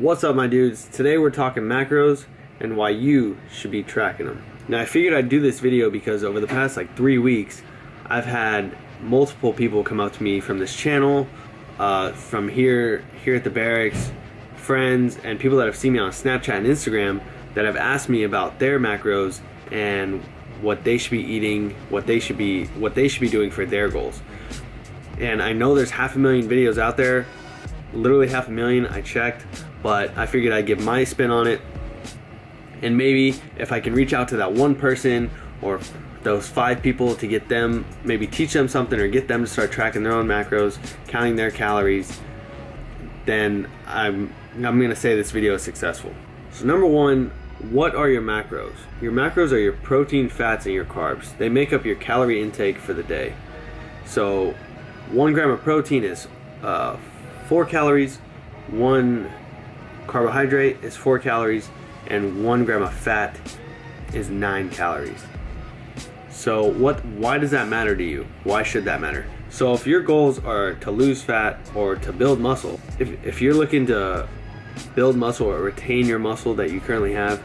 What's up, my dudes? Today we're talking macros and why you should be tracking them. Now, I figured I'd do this video because over the past like 3 weeks I've had multiple people come up to me from this channel, from here at the barracks, friends, and people that have seen me on Snapchat and Instagram that have asked me about their macros and what they should be eating, what they should be doing for their goals. And I know there's 500,000 videos out there, literally 500,000, I checked, but I figured I'd give my spin on it, and maybe if I can reach out to that one person or those 5 people to get them, maybe teach them something or get them to start tracking their own macros, counting their calories, then I'm gonna say this video is successful. So number one, what are your macros? Your macros are your protein, fats, and your carbs. They make up your calorie intake for the day. So 1 gram of protein is 4 calories, 1 carbohydrate is 4 calories, and 1 gram of fat is 9 calories. So why does that matter to you? Why should that matter? So if your goals are to lose fat or to build muscle, if you're looking to build muscle or retain your muscle that you currently have,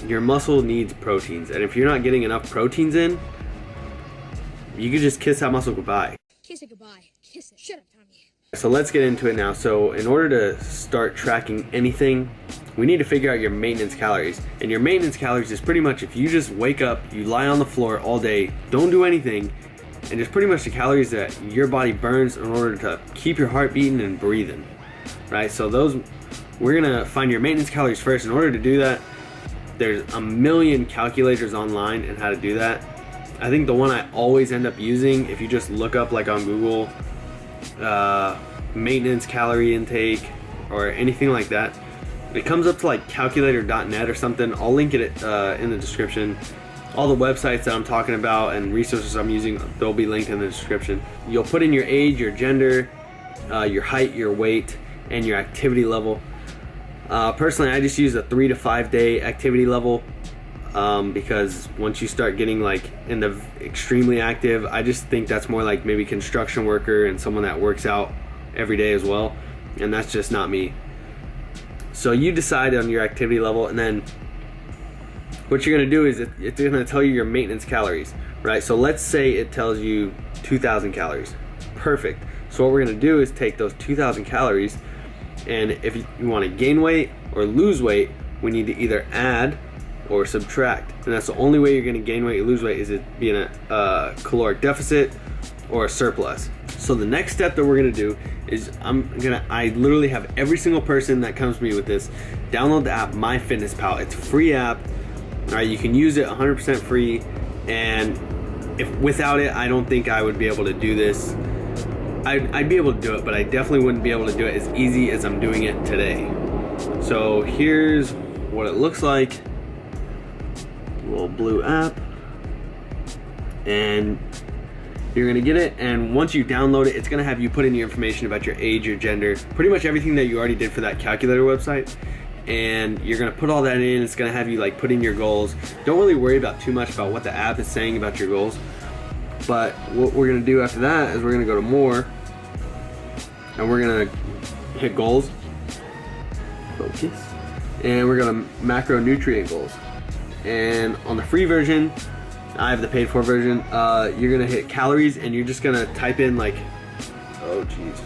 your muscle needs proteins. And if you're not getting enough proteins in, you could just kiss that muscle goodbye. Kiss it goodbye. Kiss it. Shut up, Tommy. So let's get into it now. So in order to start tracking anything, we need to figure out your maintenance calories. And your maintenance calories is pretty much if you just wake up, you lie on the floor all day, don't do anything, and just pretty much the calories that your body burns in order to keep your heart beating and breathing, right? So we're gonna find your maintenance calories first. In order to do that, there's a million calculators online and how to do that. I think the one I always end up using, if you just look up like on Google, maintenance calorie intake or anything like that, it comes up to like calculator.net or something. I'll link it in the description. All the websites that I'm talking about and resources I'm using, they'll be linked in the description. You'll put in your age, your gender, your height, your weight, and your activity level. Personally, I just use a 3 to 5 day activity level, because once you start getting like in the extremely active, I just think that's more like maybe construction worker and someone that works out every day as well, and that's just not me. So you decide on your activity level, and then what you're gonna do is it's gonna tell you your maintenance calories, right? So let's say it tells you 2,000 calories. Perfect. So what we're gonna do is take those 2,000 calories, and if you want to gain weight or lose weight, we need to either add or subtract. And that's the only way you're gonna gain weight or lose weight, is it being a caloric deficit or a surplus. So the next step that we're gonna do is I literally have every single person that comes to me with this download the app MyFitnessPal. It's a free app. All right, you can use it 100% free, and if without it, I don't think I would be able to do this. I'd be able to do it, but I definitely wouldn't be able to do it as easy as I'm doing it today. So here's what it looks like. Little blue app, and you're gonna get it, and once you download it, it's gonna have you put in your information about your age, your gender, pretty much everything that you already did for that calculator website, and you're gonna put all that in. It's gonna have you like put in your goals. Don't really worry about too much about what the app is saying about your goals, but what we're gonna do after that is we're gonna go to more, and we're gonna hit goals, focus, and we're gonna macronutrient goals. And on the free version, I have the paid for version, you're gonna hit calories, and you're just gonna type in like, oh geez,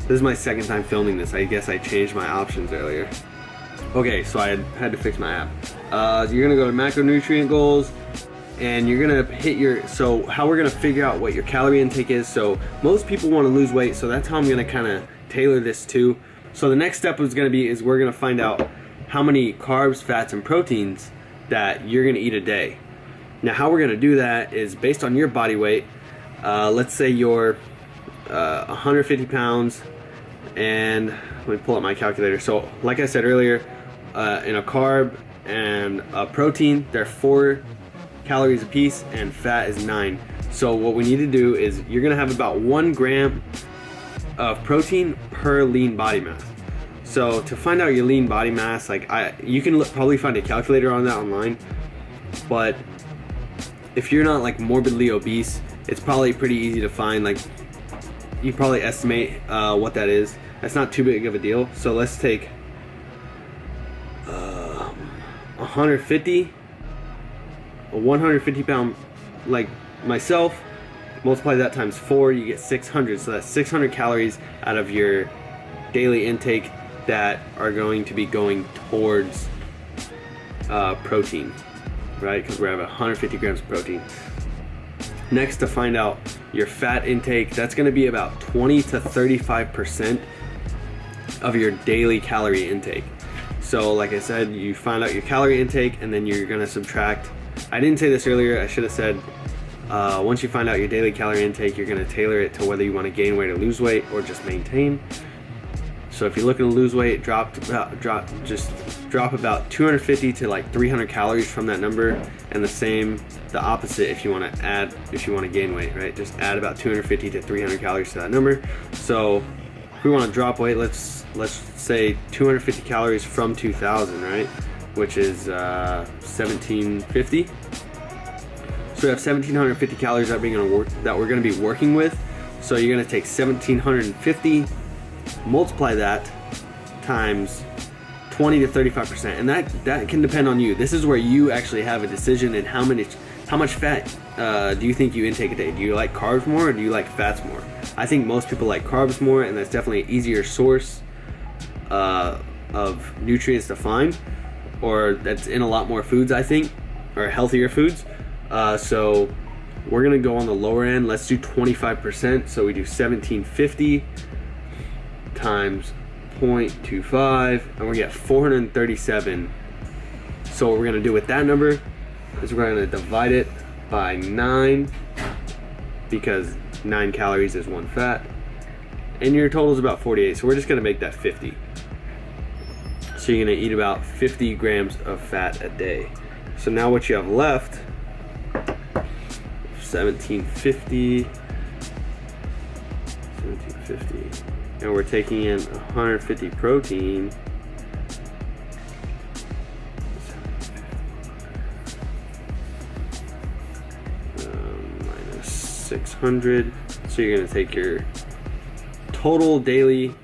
this is my second time filming this. I guess I changed my options earlier. Okay, so I had to fix my app. You're gonna go to macronutrient goals, and you're gonna hit so how we're gonna figure out what your calorie intake is. So most people want to lose weight, so that's how I'm gonna kind of tailor this too. So the next step is we're gonna find out how many carbs, fats, and proteins that you're gonna eat a day. Now how we're gonna do that is based on your body weight. Let's say you're 150 pounds, and let me pull up my calculator. So like I said earlier, in a carb and a protein, they're 4 calories a piece, and fat is 9. So what we need to do is you're gonna have about 1 gram of protein per lean body mass. So to find out your lean body mass, like you can probably find a calculator on that online, but if you're not like morbidly obese, it's probably pretty easy to find. Like you probably estimate what that is. That's not too big of a deal. So let's take 150, a 150 pound like myself, multiply that times 4, you get 600. So that's 600 calories out of your daily intake that are going to be going towards protein, right? Because we're at 150 grams of protein. Next, to find out your fat intake, that's going to be about 20 to 35% of your daily calorie intake. So like I said, you find out your calorie intake and then you're going to subtract. I didn't say this earlier, I should have said once you find out your daily calorie intake, you're going to tailor it to whether you want to gain weight or lose weight or just maintain. So if you're looking to lose weight, drop about 250 to like 300 calories from that number, and the opposite if you want to gain weight, right? Just add about 250 to 300 calories to that number. So if we want to drop weight, let's say 250 calories from 2000, right? Which is 1750. So we have 1750 calories that we're going to be working with. So you're going to take 1750, multiply that times 20 to 35%, and that can depend on you. This is where you actually have a decision in how much fat do you think you intake a day. Do you like carbs more or do you like fats more? I think most people like carbs more, and that's definitely an easier source of nutrients to find, or that's in a lot more foods, I think, or healthier foods. So we're gonna go on the lower end. Let's do 25%. So we do 1750 times 0.25, and we get 437. So what we're gonna do with that number is we're gonna divide it by 9, because 9 calories is 1 fat, and your total is about 48. So we're just gonna make that 50. So you're gonna eat about 50 grams of fat a day. So now what you have left, 1750, and we're taking in 150 protein. Minus 600. So you're gonna take your total daily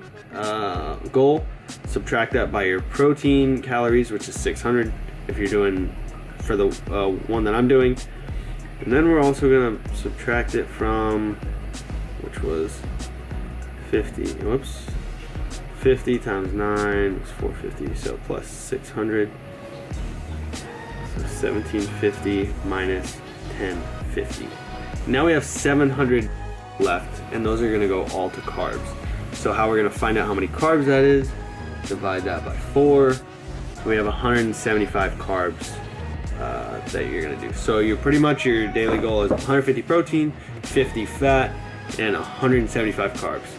goal, subtract that by your protein calories, which is 600 if you're doing for the one that I'm doing, and then we're also gonna subtract it from, which was 50. Whoops. 50 times 9 is 450. So plus 600. So 1750 minus 1050. Now we have 700 left, and those are gonna go all to carbs. So how we're gonna find out how many carbs that is? Divide that by 4. We have 175 carbs that you're gonna do. So you're pretty much, your daily goal is 150 protein, 50 fat, and 175 carbs.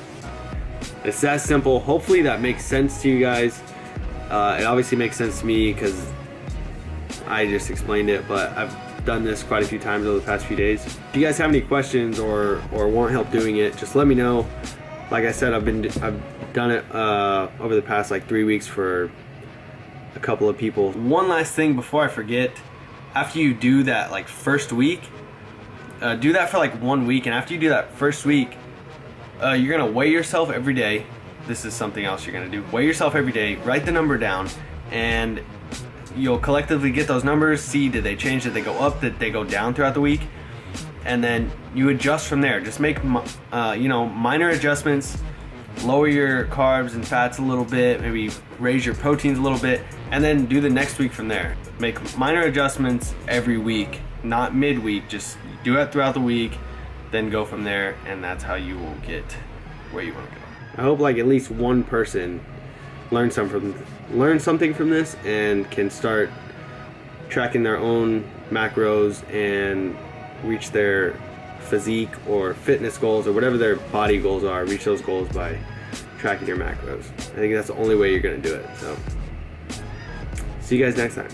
It's that simple. Hopefully that makes sense to you guys. It obviously makes sense to me because I just explained it, but I've done this quite a few times over the past few days. If you guys have any questions or want help doing it, just let me know. Like I said, I've done it over the past like 3 weeks for a couple of people. One last thing before I forget, after you do that like first week, do that for like 1 week, and after you do that first week, you're gonna weigh yourself every day. This is something else you're gonna do. Weigh yourself every day, write the number down, and you'll collectively get those numbers, see did they change, did they go up, did they go down throughout the week, and then you adjust from there. Just make minor adjustments, lower your carbs and fats a little bit, maybe raise your proteins a little bit, and then do the next week from there. Make minor adjustments every week, not midweek. Just do it throughout the week, then go from there, and that's how you will get where you want to go. I hope like at least one person learn something from this and can start tracking their own macros and reach their physique or fitness goals or whatever their body goals are. Reach those goals by tracking your macros. I think that's the only way you're going to do it. So see you guys next time.